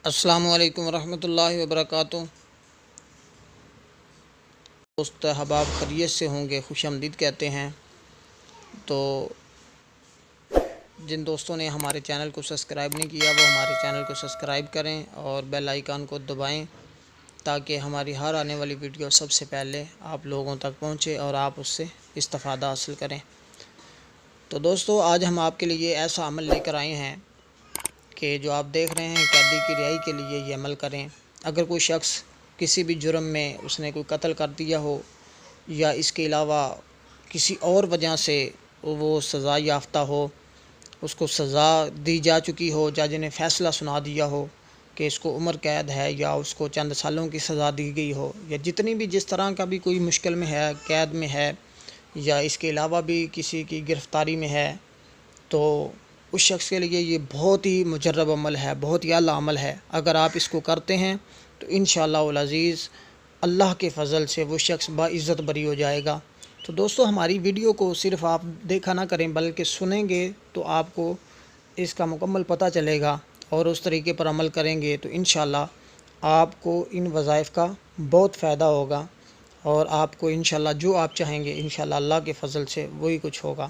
السلام علیکم ورحمۃ اللہ وبرکاتہ۔ دوست احباب خیریت سے ہوں گے، خوش آمدید کہتے ہیں۔ تو جن دوستوں نے ہمارے چینل کو سبسکرائب نہیں کیا وہ ہمارے چینل کو سبسکرائب کریں اور بیل آئیکن کو دبائیں تاکہ ہماری ہر آنے والی ویڈیو سب سے پہلے آپ لوگوں تک پہنچے اور آپ اس سے استفادہ حاصل کریں۔ تو دوستو، آج ہم آپ کے لیے ایسا عمل لے کر آئے ہیں کہ جو آپ دیکھ رہے ہیں، قیدی کی رہائی کے لیے یہ عمل کریں۔ اگر کوئی شخص کسی بھی جرم میں اس نے کوئی قتل کر دیا ہو یا اس کے علاوہ کسی اور وجہ سے وہ سزا یافتہ ہو، اس کو سزا دی جا چکی ہو، جج نے فیصلہ سنا دیا ہو کہ اس کو عمر قید ہے یا اس کو چند سالوں کی سزا دی گئی ہو، یا جتنی بھی جس طرح کا بھی کوئی مشکل میں ہے، قید میں ہے یا اس کے علاوہ بھی کسی کی گرفتاری میں ہے، تو اس شخص کے لیے یہ بہت ہی مجرب عمل ہے، بہت ہی اعلیٰ عمل ہے۔ اگر آپ اس کو کرتے ہیں تو انشاءاللہ العزیز اللہ کے فضل سے وہ شخص باعزت بری ہو جائے گا۔ تو دوستو، ہماری ویڈیو کو صرف آپ دیکھا نہ کریں بلکہ سنیں گے تو آپ کو اس کا مکمل پتہ چلے گا، اور اس طریقے پر عمل کریں گے تو انشاءاللہ آپ کو ان وظائف کا بہت فائدہ ہوگا، اور آپ کو انشاءاللہ جو آپ چاہیں گے انشاءاللہ اللہ کے فضل سے وہی کچھ ہوگا۔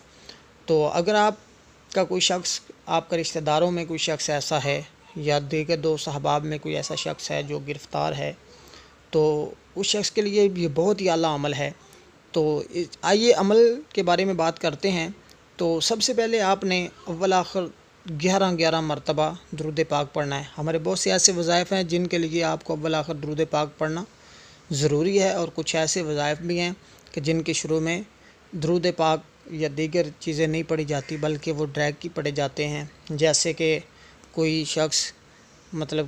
تو اگر آپ کا کوئی شخص، آپ کا رشتہ داروں میں کوئی شخص ایسا ہے یا دیگر دوست احباب میں کوئی ایسا شخص ہے جو گرفتار ہے، تو اس شخص کے لیے یہ بہت ہی اعلیٰ عمل ہے۔ تو آئیے عمل کے بارے میں بات کرتے ہیں۔ تو سب سے پہلے آپ نے اول آخر 11 مرتبہ درود پاک پڑھنا ہے۔ ہمارے بہت سے ایسے وظائف ہیں جن کے لیے آپ کو اول آخر درود پاک پڑھنا ضروری ہے، اور کچھ ایسے وظائف بھی ہیں کہ جن کے شروع میں درود پاک یا دیگر چیزیں نہیں پڑھی جاتی بلکہ وہ ڈائریکٹ کی پڑھے جاتے ہیں۔ جیسے کہ کوئی شخص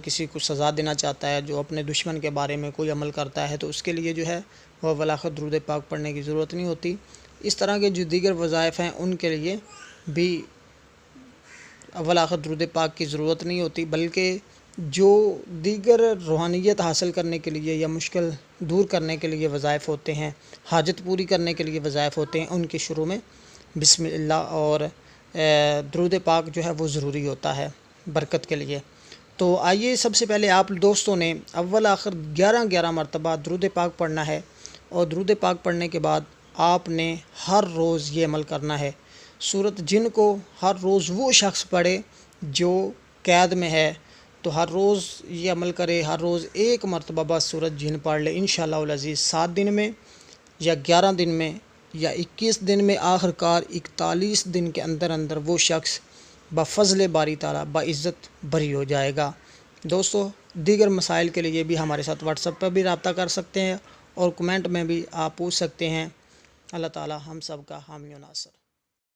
کسی کو سزا دینا چاہتا ہے، جو اپنے دشمن کے بارے میں کوئی عمل کرتا ہے، تو اس کے لیے جو ہے وہ اول آخر درود پاک پڑھنے کی ضرورت نہیں ہوتی۔ اس طرح کے جو دیگر وظائف ہیں ان کے لیے بھی اول آخر درود پاک کی ضرورت نہیں ہوتی، بلکہ جو دیگر روحانیت حاصل کرنے کے لیے یا مشکل دور کرنے کے لیے وظائف ہوتے ہیں، حاجت پوری کرنے کے لیے وظائف ہوتے ہیں، ان کے شروع میں بسم اللہ اور درود پاک جو ہے وہ ضروری ہوتا ہے برکت کے لیے۔ تو آئیے، سب سے پہلے آپ دوستوں نے اول آخر 11 مرتبہ درود پاک پڑھنا ہے، اور درود پاک پڑھنے کے بعد آپ نے ہر روز یہ عمل کرنا ہے۔ سورۃ جن کو ہر روز وہ شخص پڑھے جو قید میں ہے، تو ہر روز یہ عمل کرے، ہر روز 1 مرتبہ بس سورۃ جن پڑھ لے، انشاءاللہ العزیز 7 دن میں یا 11 دن میں یا 21 دن میں، آخر کار 41 دن کے اندر وہ شخص بفضل باری تعالیٰ باعزت بری ہو جائے گا۔ دوستو، دیگر مسائل کے لیے بھی ہمارے ساتھ واٹس ایپ پر بھی رابطہ کر سکتے ہیں، اور کمنٹ میں بھی آپ پوچھ سکتے ہیں۔ اللہ تعالیٰ ہم سب کا حامی و ناصر۔